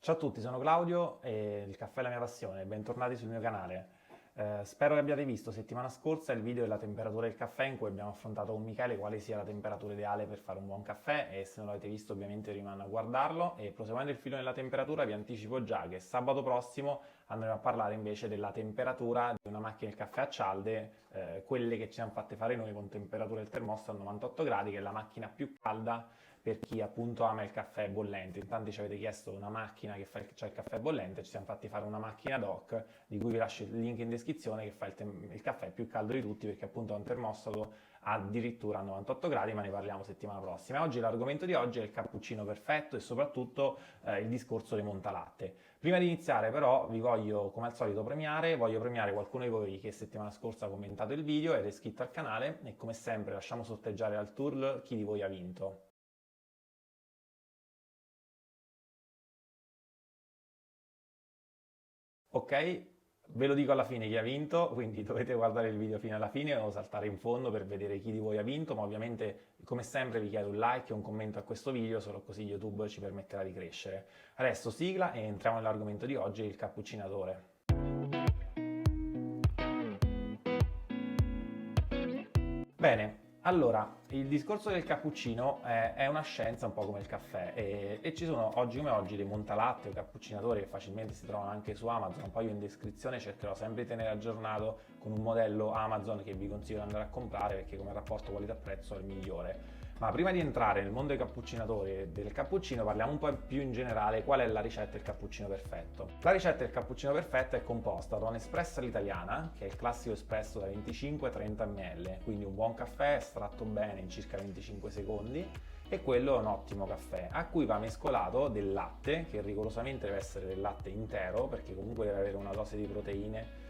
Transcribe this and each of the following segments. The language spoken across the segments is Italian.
Ciao a tutti, sono Claudio e il caffè è la mia passione, bentornati sul mio canale. Spero che abbiate visto settimana scorsa il video della temperatura del caffè in cui abbiamo affrontato con Michele quale sia la temperatura ideale per fare un buon caffè e se non l'avete visto ovviamente rimane a guardarlo e proseguendo il filo della temperatura vi anticipo già che sabato prossimo andremo a parlare invece della temperatura di una macchina del caffè a cialde, quelle che ci siamo fatte fare noi con temperatura del termostato a 98 gradi, che è la macchina più calda per chi appunto ama il caffè bollente. In tanti ci avete chiesto una macchina che fa il caffè bollente, ci siamo fatti fare una macchina ad hoc di cui vi lascio il link in descrizione, che fa il caffè più caldo di tutti perché appunto ha un termostato addirittura a 98 gradi, ma ne parliamo settimana prossima. Oggi l'argomento di oggi è il cappuccino perfetto e soprattutto il discorso dei montalatte. Prima di iniziare però vi voglio come al solito voglio premiare qualcuno di voi che settimana scorsa ha commentato il video ed è iscritto al canale e come sempre lasciamo sorteggiare al tour chi di voi ha vinto. Ok, ve lo dico alla fine chi ha vinto, quindi dovete guardare il video fino alla fine o saltare in fondo per vedere chi di voi ha vinto, ma ovviamente come sempre vi chiedo un like e un commento a questo video, solo così YouTube ci permetterà di crescere. Adesso sigla e entriamo nell'argomento di oggi, il cappuccinatore. Bene, allora, il discorso del cappuccino è una scienza un po' come il caffè e ci sono oggi come oggi dei montalatte o cappuccinatori che facilmente si trovano anche su Amazon, poi io in descrizione cercherò sempre di tenere aggiornato con un modello Amazon che vi consiglio di andare a comprare perché come rapporto qualità-prezzo è il migliore. Ma prima di entrare nel mondo dei cappuccinatori e del cappuccino parliamo un po' più in generale qual è la ricetta del cappuccino perfetto. La ricetta del cappuccino perfetto è composta da un'espresso all'italiana, che è il classico espresso da 25-30 ml, quindi un buon caffè estratto bene in circa 25 secondi, e quello è un ottimo caffè, a cui va mescolato del latte, che rigorosamente deve essere del latte intero, perché comunque deve avere una dose di proteine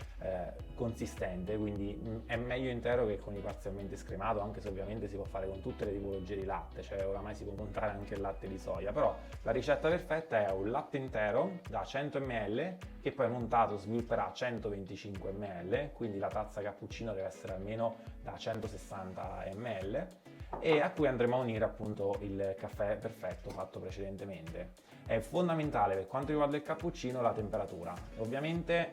consistente, quindi è meglio intero che con il parzialmente scremato, anche se ovviamente si può fare con tutte le tipologie di latte, cioè oramai si può montare anche il latte di soia, però la ricetta perfetta è un latte intero da 100 ml che poi montato svilupperà a 125 ml, quindi la tazza cappuccino deve essere almeno da 160 ml e a cui andremo a unire appunto il caffè perfetto fatto precedentemente. È fondamentale per quanto riguarda il cappuccino la temperatura. Ovviamente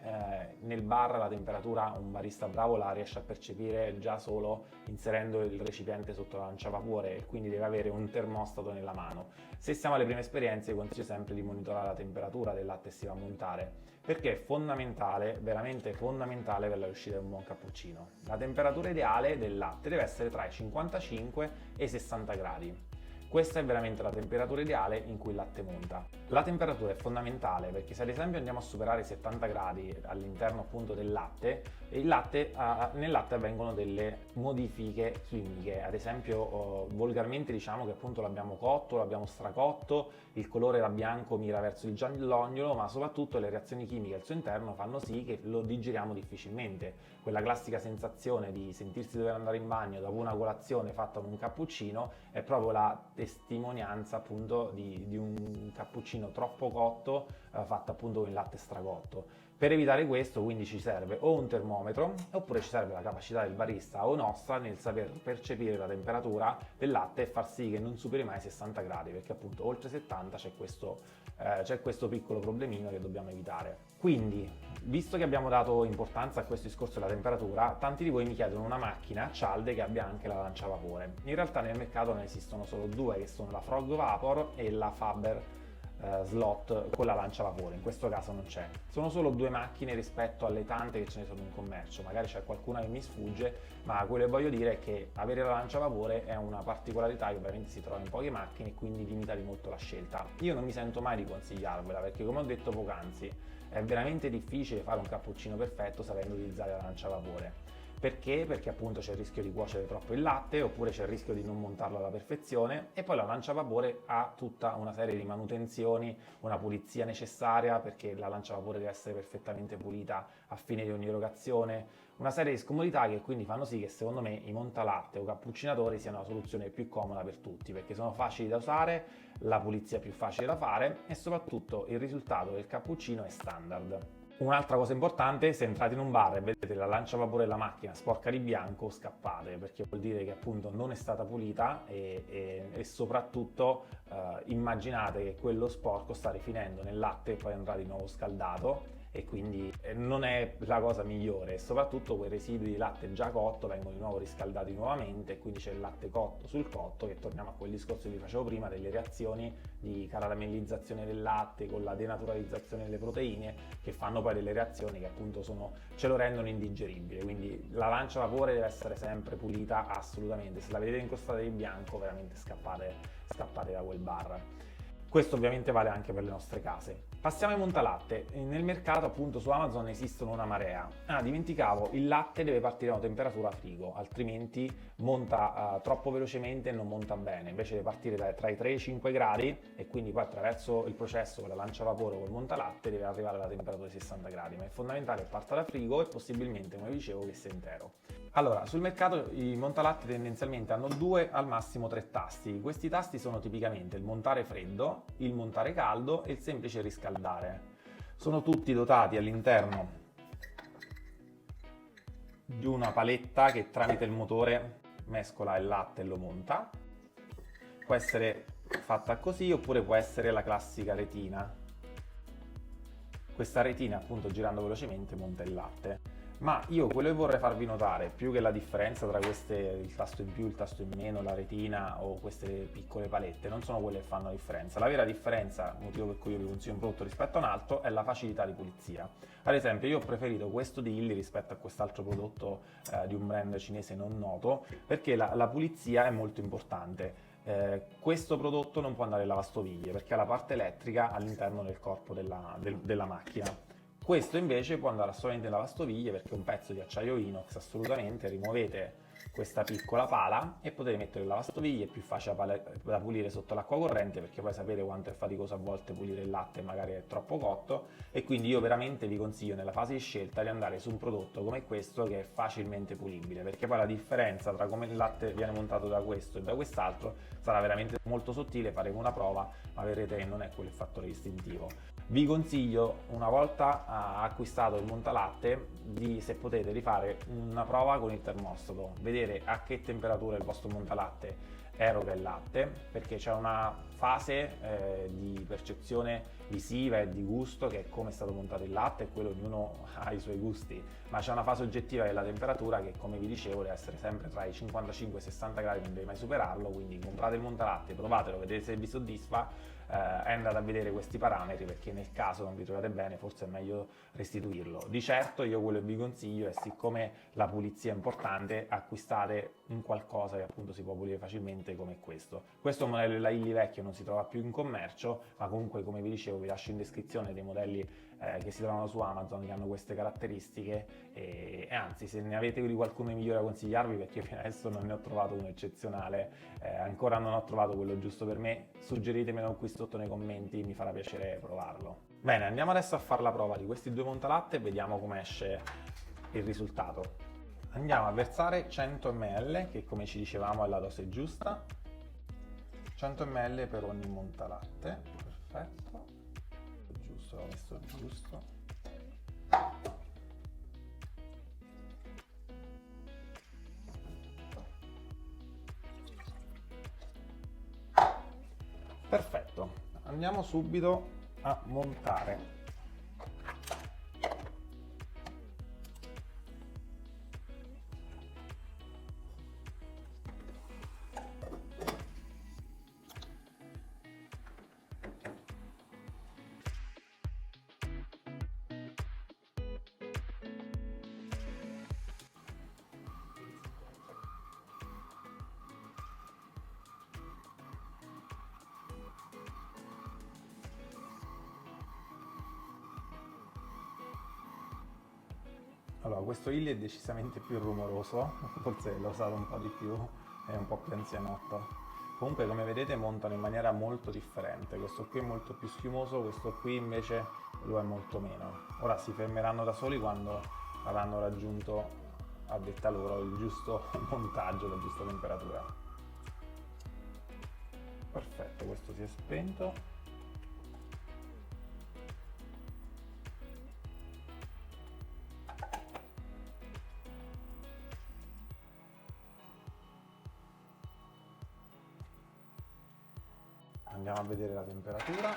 nel bar la temperatura un barista bravo la riesce a percepire già solo inserendo il recipiente sotto la lanciavapore e quindi deve avere un termostato nella mano. Se siamo alle prime esperienze vi consiglio sempre di monitorare la temperatura del latte che si va a montare perché è fondamentale, veramente fondamentale per la riuscita di un buon cappuccino. La temperatura ideale del latte deve essere tra i 55 e i 60 gradi. Questa è veramente la temperatura ideale in cui il latte monta. La temperatura è fondamentale perché se ad esempio andiamo a superare i 70 gradi all'interno appunto del latte, nel latte avvengono delle modifiche chimiche, ad esempio volgarmente diciamo che appunto l'abbiamo cotto, l'abbiamo stracotto, il colore da bianco mira verso il giallognolo, ma soprattutto le reazioni chimiche al suo interno fanno sì che lo digeriamo difficilmente. Quella classica sensazione di sentirsi dover andare in bagno dopo una colazione fatta con un cappuccino è proprio la testimonianza appunto di un cappuccino troppo cotto fatto appunto con il latte stracotto. Per evitare questo quindi ci serve o un termometro oppure ci serve la capacità del barista o nostra nel saper percepire la temperatura del latte e far sì che non superi mai i 60 gradi perché appunto oltre 70 c'è questo piccolo problemino che dobbiamo evitare. Quindi, visto che abbiamo dato importanza a questo discorso della temperatura, tanti di voi mi chiedono una macchina a cialde che abbia anche la lanciavapore. In realtà nel mercato ne esistono solo due che sono la Frog Vapor e la Faber slot con la lanciavapore, in questo caso non c'è. Sono solo due macchine rispetto alle tante che ce ne sono in commercio, magari c'è qualcuna che mi sfugge, ma quello che voglio dire è che avere la lanciavapore è una particolarità che ovviamente si trova in poche macchine e quindi limita di molto la scelta. Io non mi sento mai di consigliarvela perché come ho detto poc'anzi è veramente difficile fare un cappuccino perfetto sapendo utilizzare la lanciavapore. Perché? Perché appunto c'è il rischio di cuocere troppo il latte oppure c'è il rischio di non montarlo alla perfezione e poi la lanciavapore ha tutta una serie di manutenzioni, una pulizia necessaria perché la lanciavapore deve essere perfettamente pulita a fine di ogni erogazione, una serie di scomodità che quindi fanno sì che secondo me i montalatte o cappuccinatori siano la soluzione più comoda per tutti perché sono facili da usare, la pulizia è più facile da fare e soprattutto il risultato del cappuccino è standard. Un'altra cosa importante, se entrate in un bar e vedete la lancia a vapore della macchina sporca di bianco, scappate, perché vuol dire che appunto non è stata pulita e soprattutto immaginate che quello sporco sta rifinendo nel latte e poi andrà di nuovo scaldato e quindi non è la cosa migliore, e soprattutto quei residui di latte già cotto vengono di nuovo riscaldati nuovamente e quindi c'è il latte cotto sul cotto, che torniamo a quel discorso che vi facevo prima delle reazioni di caramellizzazione del latte con la denaturalizzazione delle proteine, che fanno poi delle reazioni che appunto ce lo rendono indigeribile. Quindi la lancia a vapore deve essere sempre pulita assolutamente, se la vedete incrostata di bianco veramente scappate da quel bar. Questo ovviamente vale anche per le nostre case. Passiamo ai montalatte. Nel mercato appunto su Amazon esistono una marea. Dimenticavo, il latte deve partire a una temperatura frigo, altrimenti monta troppo velocemente e non monta bene. Invece deve partire tra i 3 e i 5 gradi e quindi poi attraverso il processo con la lancia a vapore o col montalatte deve arrivare alla temperatura di 60 gradi. Ma è fondamentale che parta da frigo e possibilmente, come dicevo, che sia intero. Allora, sul mercato i montalatte tendenzialmente hanno 2 al massimo 3 tasti. Questi tasti sono tipicamente il montare freddo, il montare caldo e il semplice riscaldare. Sono tutti dotati all'interno di una paletta che tramite il motore mescola il latte e lo monta. Può essere fatta così oppure può essere la classica retina. Questa retina appunto girando velocemente monta il latte. Ma io quello che vorrei farvi notare, più che la differenza tra queste, il tasto in più, il tasto in meno, la retina o queste piccole palette, non sono quelle che fanno la differenza. La vera differenza, motivo per cui io vi consiglio un prodotto rispetto a un altro, è la facilità di pulizia. Ad esempio, io ho preferito questo di Illy rispetto a quest'altro prodotto di un brand cinese non noto, perché la pulizia è molto importante. Questo prodotto non può andare in lavastoviglie perché ha la parte elettrica all'interno del corpo della macchina. Questo invece può andare assolutamente in lavastoviglie perché è un pezzo di acciaio inox, assolutamente. Rimuovete questa piccola pala e potete mettere in lavastoviglie, è più facile da pulire sotto l'acqua corrente perché poi sapete quanto è faticoso a volte pulire il latte, magari è troppo cotto, e quindi io veramente vi consiglio nella fase di scelta di andare su un prodotto come questo che è facilmente pulibile, perché poi la differenza tra come il latte viene montato da questo e da quest'altro sarà veramente molto sottile. Faremo una prova ma vedrete che non è quel fattore distintivo. Vi consiglio, una volta acquistato il montalatte, se potete, di fare una prova con il termostato, vedere a che temperatura il vostro montalatte eroga il latte, perché c'è una fase di percezione visiva e di gusto che è come è stato montato il latte, e quello ognuno ha i suoi gusti, ma c'è una fase oggettiva della temperatura che, come vi dicevo, deve essere sempre tra i 55 e i 60 gradi, non deve mai superarlo. Quindi comprate il montalatte, provatelo, vedete se vi soddisfa, e andate a vedere questi parametri, perché nel caso non vi trovate bene forse è meglio restituirlo. Di certo io quello che vi consiglio è, siccome la pulizia è importante, acquistate un qualcosa che appunto si può pulire facilmente come questo. Questo modello della Illy vecchio non si trova più in commercio, ma comunque, come vi dicevo, vi lascio in descrizione dei modelli che si trovano su Amazon che hanno queste caratteristiche, e anzi, se ne avete di qualcuno di migliore da consigliarvi, perché io fino adesso non ne ho trovato uno eccezionale, ancora non ho trovato quello giusto per me, suggeritemelo qui sotto nei commenti, mi farà piacere provarlo. Bene, andiamo adesso a fare la prova di questi 2 montalatte e vediamo come esce il risultato. Andiamo a versare 100 ml, che come ci dicevamo è la dose giusta, 100 ml per ogni montalatte. Perfetto, giusto, l'ho messo giusto. Perfetto, andiamo subito a montare. Allora, questo Illy è decisamente più rumoroso, forse l'ho usato un po' di più, è un po' più anzianotto. Comunque, come vedete, montano in maniera molto differente. Questo qui è molto più schiumoso, questo qui invece lo è molto meno. Ora si fermeranno da soli quando avranno raggiunto, a detta loro, il giusto montaggio, la giusta temperatura. Perfetto, questo si è spento. andiamo a vedere la temperatura.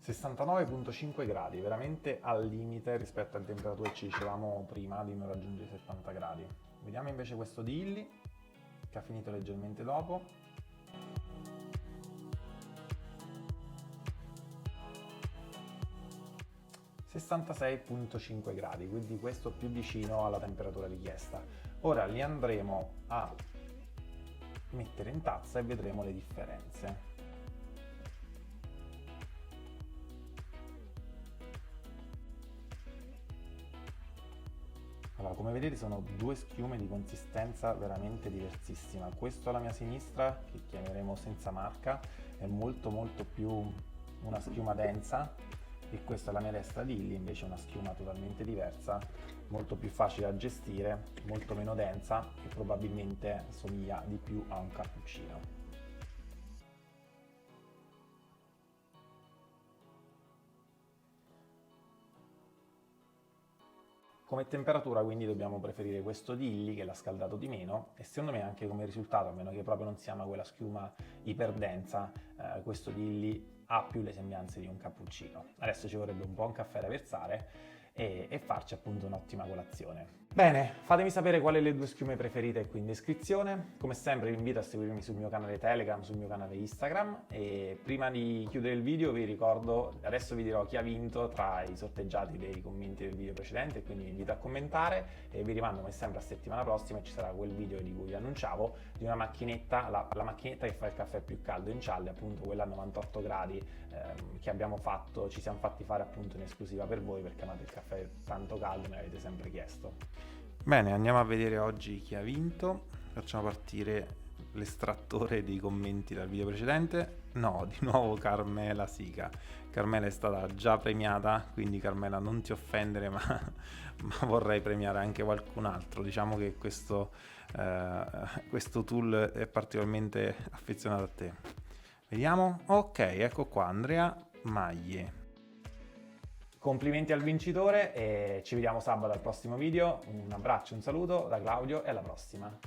(69,5 gradi), veramente al limite rispetto alle temperature che ci dicevamo prima di non raggiungere i 70 gradi. Vediamo invece questo di Illy, che ha finito leggermente dopo. (66,5 gradi), quindi questo più vicino alla temperatura richiesta. Ora li andremo a mettere in tazza e vedremo le differenze. Allora, come vedete sono due schiume di consistenza veramente diversissima. Questo alla mia sinistra, che chiameremo senza marca, è molto più una schiuma densa, e questa alla mia destra di Illy invece è una schiuma totalmente diversa, molto più facile da gestire, molto meno densa e probabilmente somiglia di più a un cappuccino. Come temperatura quindi dobbiamo preferire questo di Illy, che l'ha scaldato di meno, e secondo me anche come risultato, a meno che proprio non si ama quella schiuma iperdensa, questo di Illy ha più le sembianze di un cappuccino. Adesso ci vorrebbe un buon caffè da versare e farci appunto un'ottima colazione. Bene, fatemi sapere quali le due schiume preferite qui in descrizione. Come sempre vi invito a seguirmi sul mio canale Telegram, sul mio canale Instagram, e prima di chiudere il video vi ricordo, adesso vi dirò chi ha vinto tra i sorteggiati dei commenti del video precedente, quindi vi invito a commentare e vi rimando come sempre a settimana prossima, e ci sarà quel video di cui vi annunciavo, di una macchinetta, la macchinetta che fa il caffè più caldo in cialde, appunto quella a 98 gradi che abbiamo fatto, ci siamo fatti fare appunto in esclusiva per voi, perché amate il caffè tanto caldo, me l'avete sempre chiesto. Bene, andiamo a vedere oggi chi ha vinto. Facciamo partire l'estrattore dei commenti dal video precedente. No, di nuovo Carmela Sica. Carmela è stata già premiata, quindi Carmela non ti offendere, ma vorrei premiare anche qualcun altro. Diciamo che questo tool è particolarmente affezionato a te. Vediamo. Ok, ecco qua, Andrea Maglie. Complimenti al vincitore e ci vediamo sabato al prossimo video. Un abbraccio, un saluto da Claudio e alla prossima.